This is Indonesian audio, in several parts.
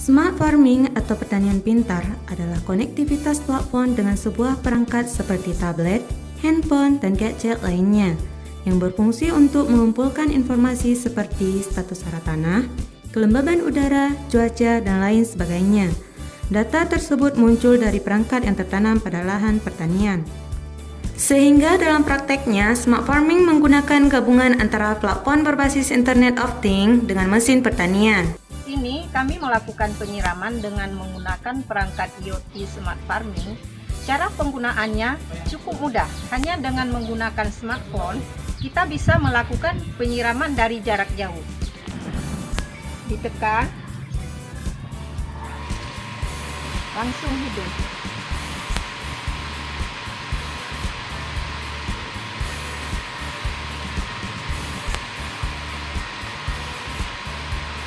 Smart farming atau pertanian pintar adalah konektivitas platform dengan sebuah perangkat seperti tablet, handphone, dan gadget lainnya yang berfungsi untuk mengumpulkan informasi seperti status hara tanah, kelembaban udara, cuaca, dan lain sebagainya. Data tersebut muncul dari perangkat yang tertanam pada lahan pertanian. Sehingga dalam prakteknya, smart farming menggunakan gabungan antara platform berbasis Internet of Things dengan mesin pertanian. Ini kami melakukan penyiraman dengan menggunakan perangkat IoT Smart Farming. Cara penggunaannya cukup mudah. Hanya dengan menggunakan smartphone, kita bisa melakukan penyiraman dari jarak jauh. Ditekan, langsung hidup.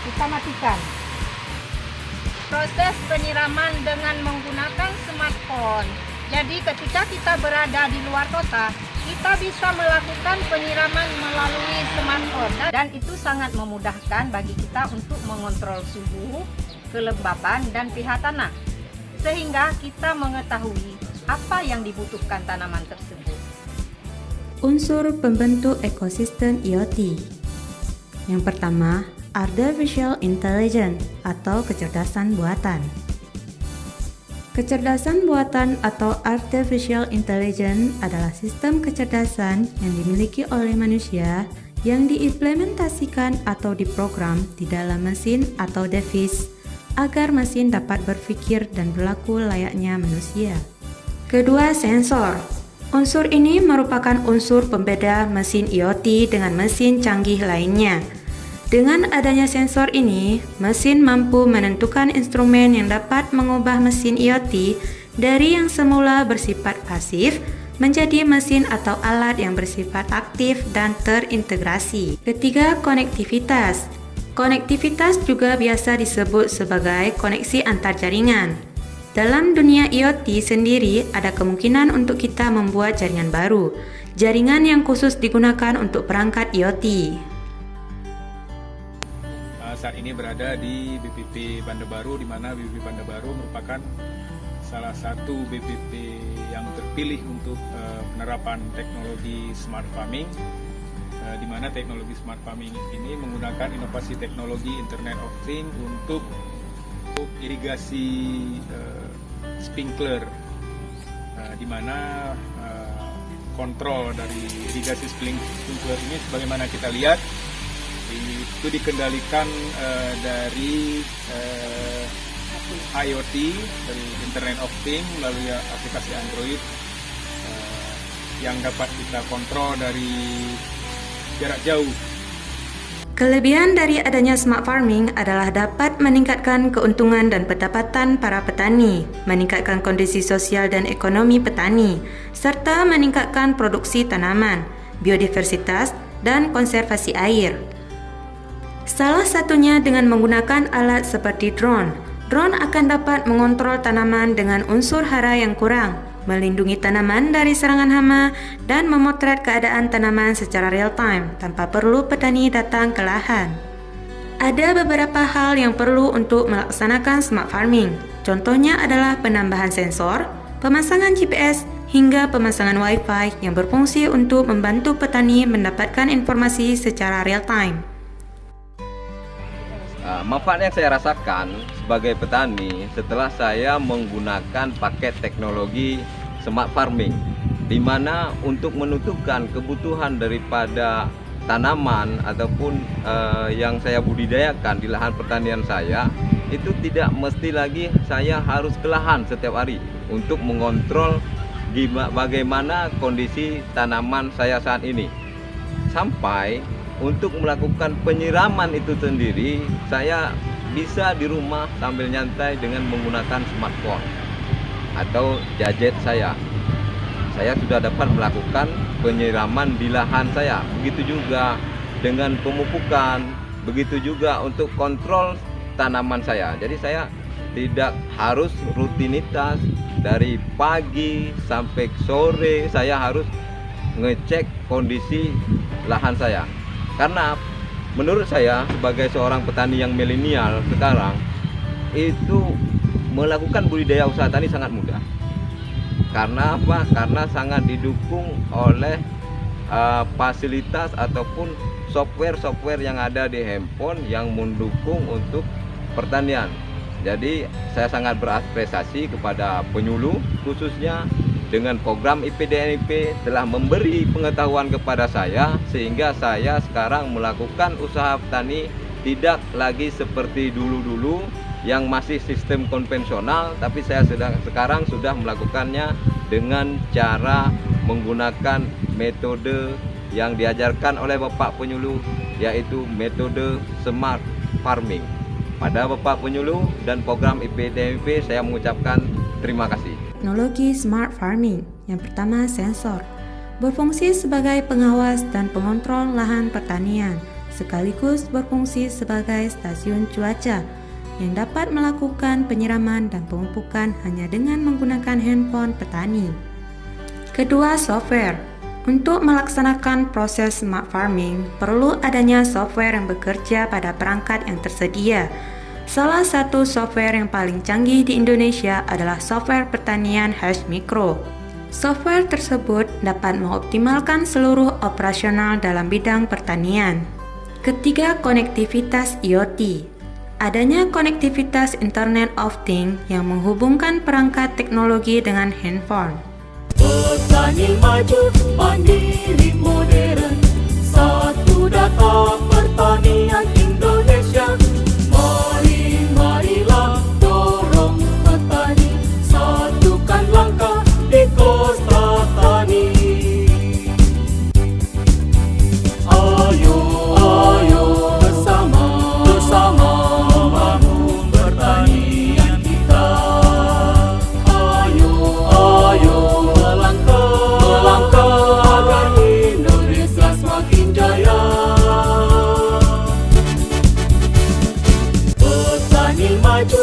Kita matikan. Proses penyiraman dengan menggunakan smartphone. Jadi ketika kita berada di luar kota, kita bisa melakukan penyiraman melalui smartphone. Dan itu sangat memudahkan bagi kita untuk mengontrol suhu, kelembaban, dan pH tanah. Sehingga kita mengetahui apa yang dibutuhkan tanaman tersebut. Unsur pembentuk ekosistem IoT. Yang pertama, Artificial Intelligence atau kecerdasan buatan. Kecerdasan buatan atau Artificial Intelligence adalah sistem kecerdasan yang dimiliki oleh manusia yang diimplementasikan atau diprogram di dalam mesin atau device agar mesin dapat berpikir dan berlaku layaknya manusia. Kedua, sensor. Unsur ini merupakan unsur pembeda mesin IoT dengan mesin canggih lainnya. Dengan adanya sensor ini, mesin mampu menentukan instrumen yang dapat mengubah mesin IoT dari yang semula bersifat pasif menjadi mesin atau alat yang bersifat aktif dan terintegrasi. Ketiga, konektivitas. Konektivitas juga biasa disebut sebagai koneksi antar jaringan. Dalam dunia IoT sendiri, ada kemungkinan untuk kita membuat jaringan baru, jaringan yang khusus digunakan untuk perangkat IoT. Saat ini berada di BPP Bandar Baru, di mana BPP Bandar Baru merupakan salah satu BPP yang terpilih untuk penerapan teknologi smart farming, di mana teknologi smart farming ini menggunakan inovasi teknologi Internet of Things untuk irigasi sprinkler, di mana kontrol dari irigasi sprinkler ini sebagaimana kita lihat itu dikendalikan dari IoT, dari Internet of Things melalui aplikasi Android yang dapat kita kontrol dari jarak jauh. Kelebihan dari adanya smart farming adalah dapat meningkatkan keuntungan dan pendapatan para petani, meningkatkan kondisi sosial dan ekonomi petani, serta meningkatkan produksi tanaman, biodiversitas, dan konservasi air. Salah satunya dengan menggunakan alat seperti drone. Drone akan dapat mengontrol tanaman dengan unsur hara yang kurang, melindungi tanaman dari serangan hama, dan memotret keadaan tanaman secara real-time tanpa perlu petani datang ke lahan. Ada beberapa hal yang perlu untuk melaksanakan smart farming. Contohnya adalah penambahan sensor, pemasangan GPS, hingga pemasangan Wi-Fi yang berfungsi untuk membantu petani mendapatkan informasi secara real-time. Manfaat yang saya rasakan sebagai petani setelah saya menggunakan paket teknologi smart farming, di mana untuk menutupkan kebutuhan daripada tanaman ataupun yang saya budidayakan di lahan pertanian saya, itu tidak mesti lagi saya harus ke lahan setiap hari untuk mengontrol bagaimana kondisi tanaman saya saat ini. Sampai untuk melakukan penyiraman itu sendiri, saya bisa di rumah sambil nyantai dengan menggunakan smartphone atau gadget saya. Saya sudah dapat melakukan penyiraman di lahan saya. Begitu juga dengan pemupukan, begitu juga untuk kontrol tanaman saya. Jadi saya tidak harus rutinitas dari pagi sampai sore saya harus ngecek kondisi lahan saya. Karena menurut saya sebagai seorang petani yang milenial sekarang, itu melakukan budidaya usaha tani sangat mudah. Karena apa? Karena sangat didukung oleh fasilitas ataupun software yang ada di handphone yang mendukung untuk pertanian. Jadi saya sangat berapresiasi kepada penyuluh, khususnya dengan program IPDNP telah memberi pengetahuan kepada saya, sehingga saya sekarang melakukan usaha petani tidak lagi seperti dulu-dulu yang masih sistem konvensional, tapi saya sekarang sudah melakukannya dengan cara menggunakan metode yang diajarkan oleh Bapak Penyuluh, yaitu metode smart farming. Pada Bapak Penyuluh dan program IPDNP saya mengucapkan terima kasih. Teknologi smart farming. Yang pertama, sensor. Berfungsi sebagai pengawas dan pengontrol lahan pertanian, sekaligus berfungsi sebagai stasiun cuaca yang dapat melakukan penyiraman dan pemupukan hanya dengan menggunakan handphone petani. Kedua, software. Untuk melaksanakan proses smart farming, perlu adanya software yang bekerja pada perangkat yang tersedia. Salah satu software yang paling canggih di Indonesia adalah software pertanian HashMicro. Software tersebut dapat mengoptimalkan seluruh operasional dalam bidang pertanian. Ketiga, konektivitas IoT. Adanya konektivitas Internet of Things yang menghubungkan perangkat teknologi dengan handphone. Petani maju, mandiri modern, satu data pertanian Indonesia. Marilah dorong petani, satukan langkah di Kostra Tani. Ayo bersama membangun pertanian kita. Ayo melangkah agar Indonesia semakin jaya. Petani maju.